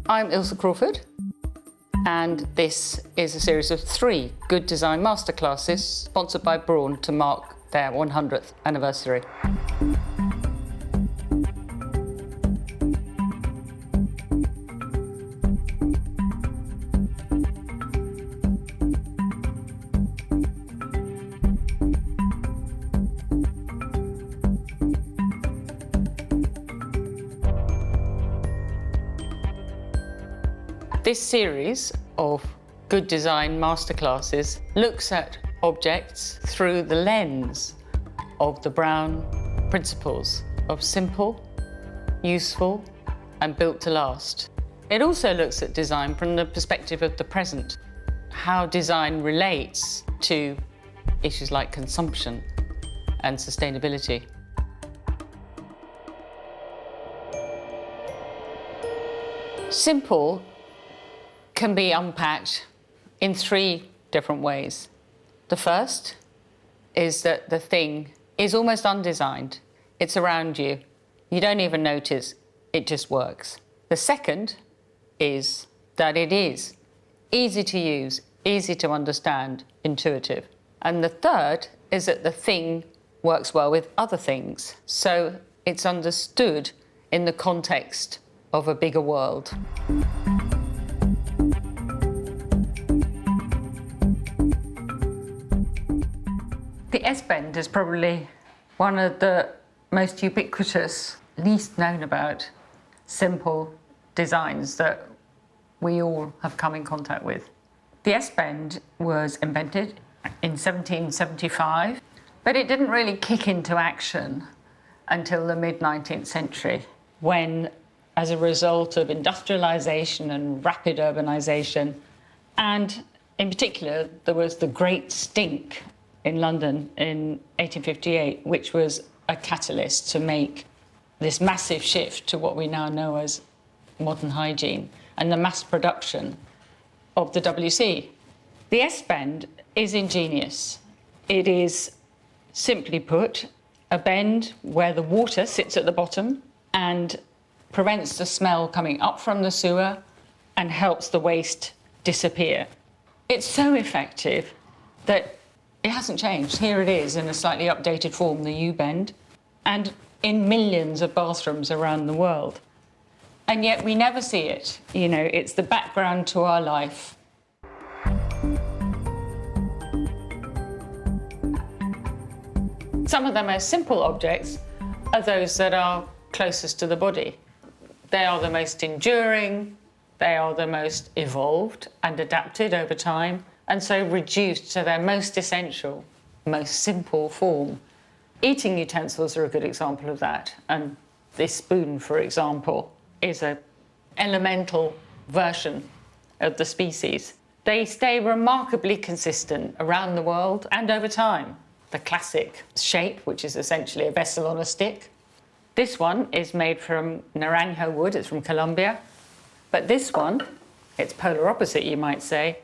I'm Ilse Crawford, and this is a series of 3 Good Design Masterclasses sponsored by Braun to mark their 100th anniversary. This series of Good Design Masterclasses looks at objects through the lens of the Braun principles of simple, useful, and built to last. It also looks at design from the perspective of the present, how design relates to issues like consumption and sustainability. Simple can be unpacked in 3 different ways. The first is that the thing is almost undesigned. It's around you. You don't even notice, it just works. The second is that it is easy to use, easy to understand, intuitive. And the third is that the thing works well with other things. So it's understood in the context of a bigger world. The S-bend is probably one of the most ubiquitous, least known about simple designs that we all have come in contact with. The S-bend was invented in 1775, but it didn't really kick into action until the mid-19th century, when, as a result of industrialization and rapid urbanization, and in particular, there was the Great Stink in London in 1858, which was a catalyst to make this massive shift to what we now know as modern hygiene and the mass production of the WC. The S-bend is ingenious. It is, simply put, a bend where the water sits at the bottom and prevents the smell coming up from the sewer and helps the waste disappear. It's so effective that it hasn't changed. Here it is in a slightly updated form, the U-bend, and in millions of bathrooms around the world. And yet we never see it. You know, it's the background to our life. Some of the most simple objects are those that are closest to the body. They are the most enduring, they are the most evolved and adapted over time, and so reduced to their most essential, most simple form. Eating utensils are a good example of that, and this spoon, for example, is an elemental version of the species. They stay remarkably consistent around the world and over time. The classic shape, which is essentially a vessel on a stick. This one is made from naranjo wood, it's from Colombia, but this one, its polar opposite, you might say,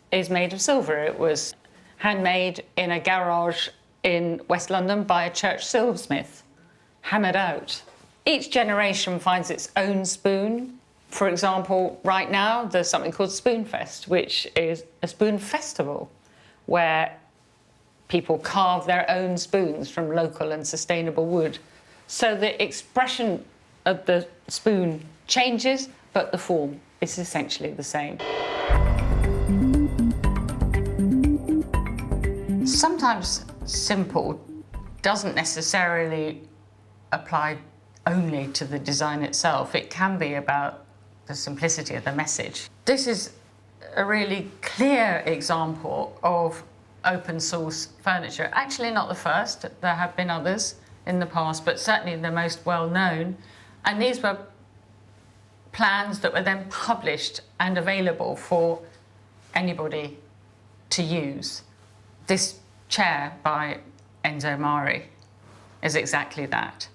is made of silver. It was handmade in a garage in West London by a church silversmith, hammered out. Each generation finds its own spoon. For example, right now there's something called Spoonfest, which is a spoon festival where people carve their own spoons from local and sustainable wood. So the expression of the spoon changes, but the form is essentially the same. Sometimes simple doesn't necessarily apply only to the design itself. It can be about the simplicity of the message. This is a really clear example of open source furniture. Actually not the first, there have been others in the past, but certainly the most well known. And these were plans that were then published and available for anybody to use. This chair by Enzo Mari is exactly that.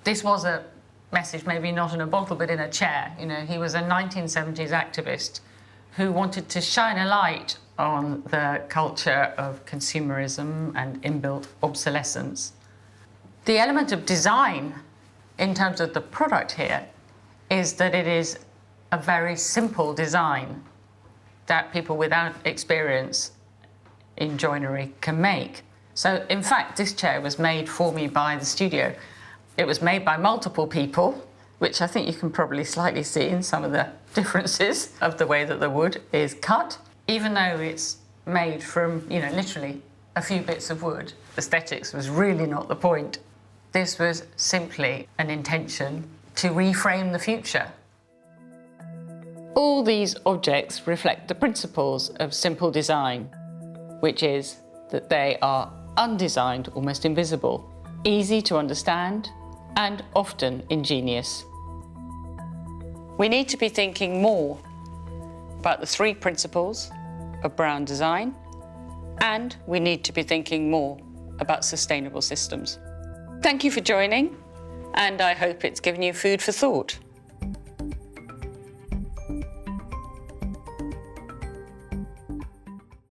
This was a message, maybe not in a bottle, but in a chair. You know, he was a 1970s activist who wanted to shine a light on the culture of consumerism and inbuilt obsolescence. The element of design in terms of the product here is that it is a very simple design that people without experience in joinery can make. So in fact, this chair was made for me by the studio. It was made by multiple people, which I think you can probably slightly see in some of the differences of the way that the wood is cut. Even though it's made from, literally a few bits of wood, aesthetics was really not the point. This was simply an intention to reframe the future. All these objects reflect the principles of simple design, which is that they are undesigned, almost invisible, easy to understand, and often ingenious. We need to be thinking more about the 3 principles of Braun design, and we need to be thinking more about sustainable systems. Thank you for joining, and I hope it's given you food for thought.